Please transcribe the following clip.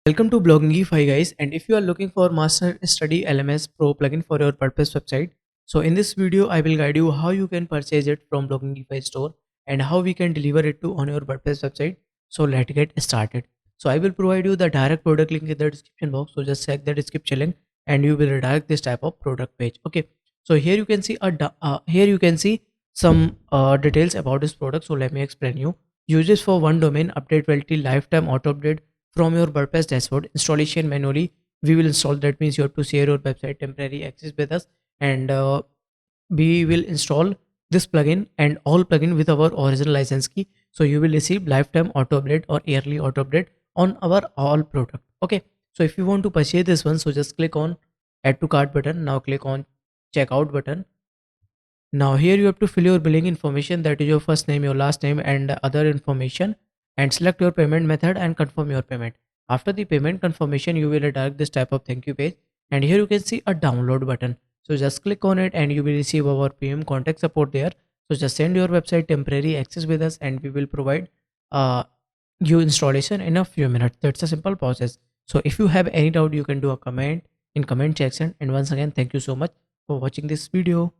Welcome to Bloggingify guys, and if you are looking for MasterStudy LMS Pro plugin for your WordPress website, so in this video I will guide you how you can purchase it from Bloggingify store and how we can deliver it to on your WordPress website. So let's get started. So I will provide you the direct product link in the description box. So just check the description link and you will redirect this type of product page. Okay. So here you can see some details about this product. So let me explain you. Uses for one domain, update validity, lifetime auto update from your WordPress dashboard. Installation manually we will install. That means you have to share your website temporary access with us, and we will install this plugin and all plugin with our original license key. So you will receive lifetime auto update or yearly auto update on our all product. Okay. So if you want to purchase this one, so just click on add to cart button. Now click on checkout button. Now here you have to fill your billing information, that is your first name, your last name and other information, and select your payment method and confirm your payment. After the payment confirmation, you will redirect this type of thank you page, and here you can see a download button. So just click on it and you will receive our premium contact support there. So just send your website temporary access with us and we will provide uh, you installation in a few minutes. That's a simple process. So if you have any doubt, you can do a comment in comment section. And once again, thank you so much for watching this video.